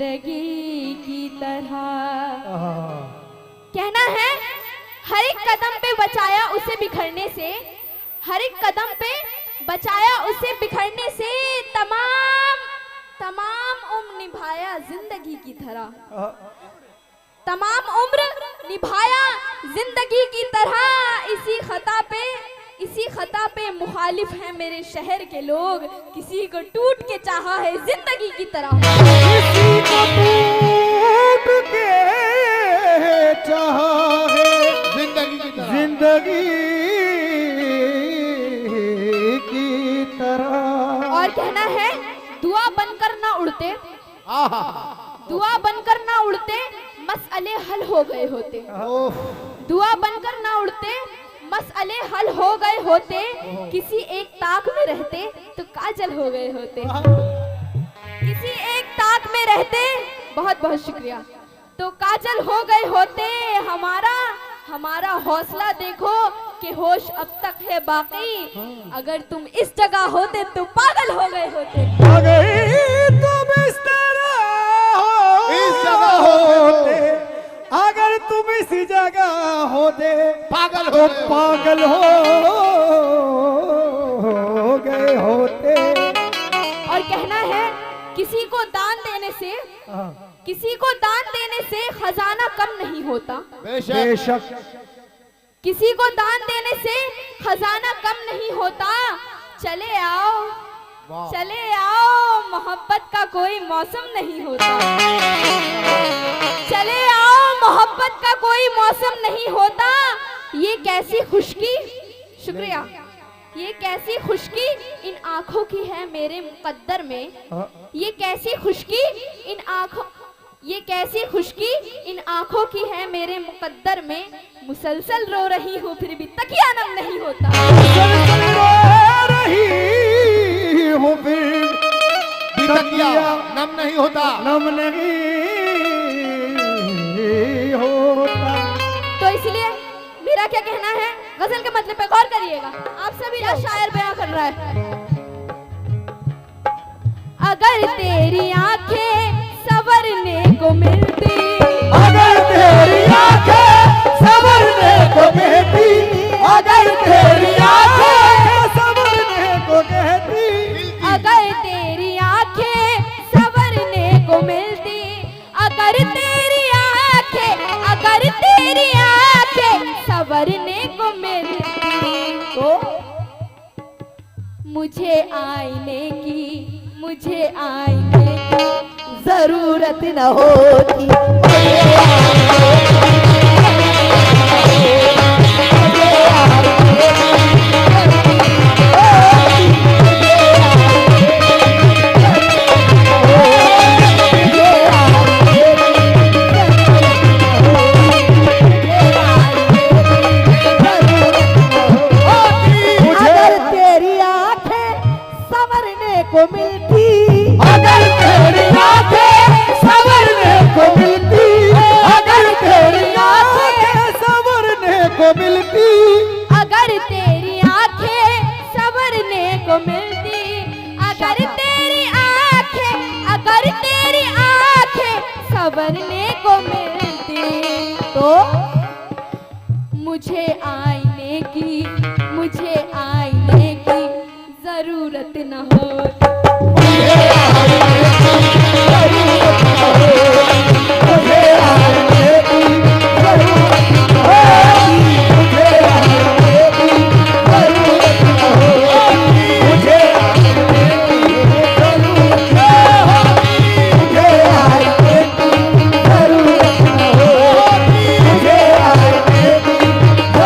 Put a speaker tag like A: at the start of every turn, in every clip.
A: जिंदगी की तरह। कहना है हर एक कदम पे बचाया उसे बिखरने से, हर एक कदम पे बचाया उसे बिखरने से, तमाम उम्र निभाया जिंदगी की तरह, तमाम उम्र निभाया जिंदगी की तरह। इसी खता पे मुखालिफ हैं मेरे शहर के लोग, किसी को टूट के चाहा है जिंदगी की तरह,
B: किसी को टूट के चाहा है
C: जिंदगी की तरह,
B: जिंदगी की तरह।
A: और कहना है दुआ बनकर ना उड़ते,
C: आहा,
A: दुआ बनकर ना उड़ते मसले हल हो गए होते, दुआ बनकर ना उड़ते मसले हल हो गए होते, किसी एक ताक में रहते तो काजल हो गए होते, किसी एक ताक में रहते, बहुत बहुत शुक्रिया, तो काजल हो गए होते। हमारा हौसला देखो कि होश अब तक है बाकी, अगर तुम इस जगह होते तो पागल हो गए होते,
B: अगर तुम इस जगह होते, अगर तुम इस जगह होते
C: पागल
B: तो
C: हो गए।
B: पागल हो गए होते।
A: और कहना है किसी को दान देने से, किसी को दान देने से खजाना कम नहीं होता,
C: बेशक
B: बेशक
A: किसी को दान देने से खजाना कम नहीं होता। चले आओ,
C: वाह।
A: चले आओ, मोहब्बत का कोई मौसम नहीं होता, चले आओ, मोहब्बत का कोई मौसम नहीं होता। ये कैसी खुशकी, शुक्रिया, ये कैसी खुशकी इन आंखों की है मेरे मुकद्दर में, ये कैसी खुशकी इन आंखों, ये कैसी खुशकी इन आंखों की है मेरे मुकद्दर में, मुसलसल रो रही हूँ फिर भी तकिया नम नहीं होता,
B: मुसलसल रो रही हूँ फिर
C: तकिया नम नहीं होता।
B: नम नहीं होता।
A: तो इसलिए मेरा क्या कहना है, गजल के मतलब पे गौर करिएगा, आप सभी का शायर बयां कर रहा है। अगर तेरी आंखें संवरने को मिलती,
B: अगर तेरी आंखें संवरने को कहती, अगर तेरी आंखें संवरने को कहती,
A: अगर तेरी आंखें संवरने को मिलती, अगर तेरी आंखें, अगर तेरी आंखें संवरने को मिलती,
B: तो
A: मुझे आईने की, मुझे आईने की जरूरत न होती,
B: अगर तेरी आंखें संवरने को मिलती, अगर तेरी आंखें संवरने को मिलती, अगर तेरी आंखें संवरने को मिलती,
A: अगर तेरी आंखें संवरने को मिलती, अगर तेरी आंखें, अगर तेरी आंखें संवरने को मिलती, तो मुझे आईने की, मुझे आईने की जरूरत न होती,
B: मुझे आने की जरूरत न होती, मुझे आने की जरूरत न होती, मुझे आने की जरूरत न होती, मुझे आने की जरूरत न होती, मुझे आने की जरूरत न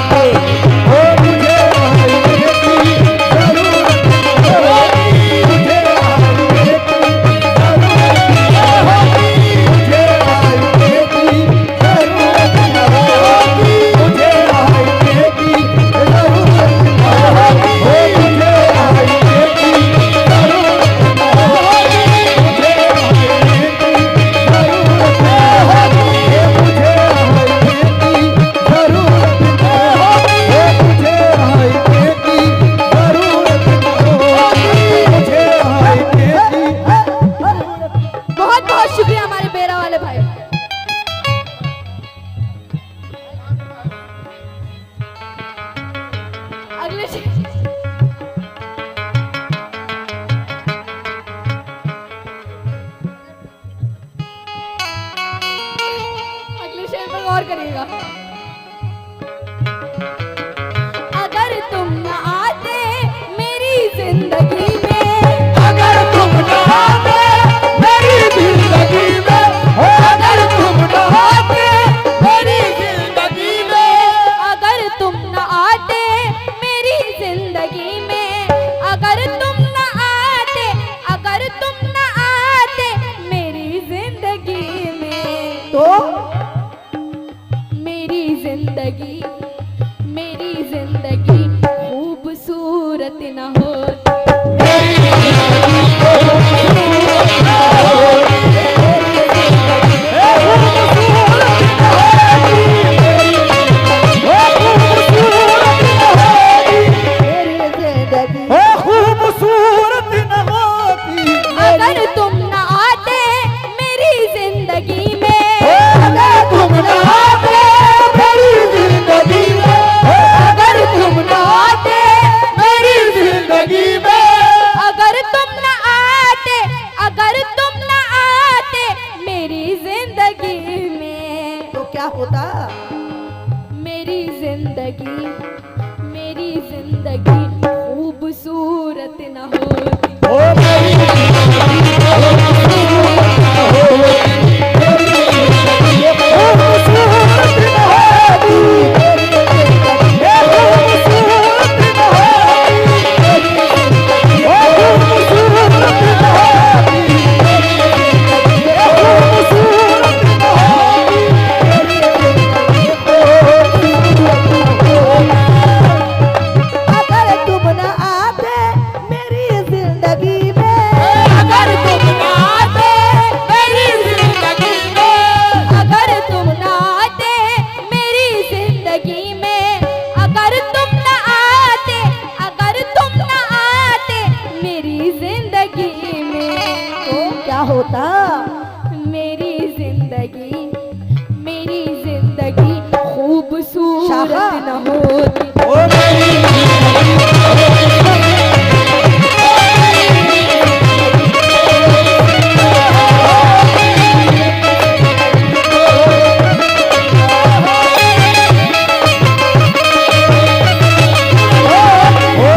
B: होती, मुझे आने की जरूरत न होती।
A: बहुत शुक्रिया हमारे बेरा वाले भाई। अगले शेर पर गौर करिएगा। अगर तुम न आते मेरी जिंदगी में,
B: अगर तुम न आते मेरी जिंदगी में, अगर तुम न आते मेरी जिंदगी में,
A: अगर तुम न आते मेरी जिंदगी में, अगर तुम न आते, अगर तुम न आते मेरी जिंदगी में,
B: तो मेरी जिंदगी खूबसूरत न होती। खूबसूरत न होती
A: अगर तुम न आते मेरी जिंदगी में,
B: अगर तुम न आते मेरी जिंदगी में, अगर तुम न आते मेरी जिंदगी में,
A: अगर तुम न आते, अगर तुम न आते मेरी जिंदगी में,
B: तो क्या होता?
A: मेरी जिंदगी खूबसूरत न होती।
B: ओ मेरी होता?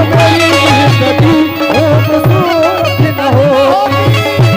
A: मेरी जिंदगी खूबसूरत न होती।
B: ओ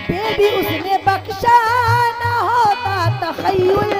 B: बेबी उसने बख्शा न होता तखय्युल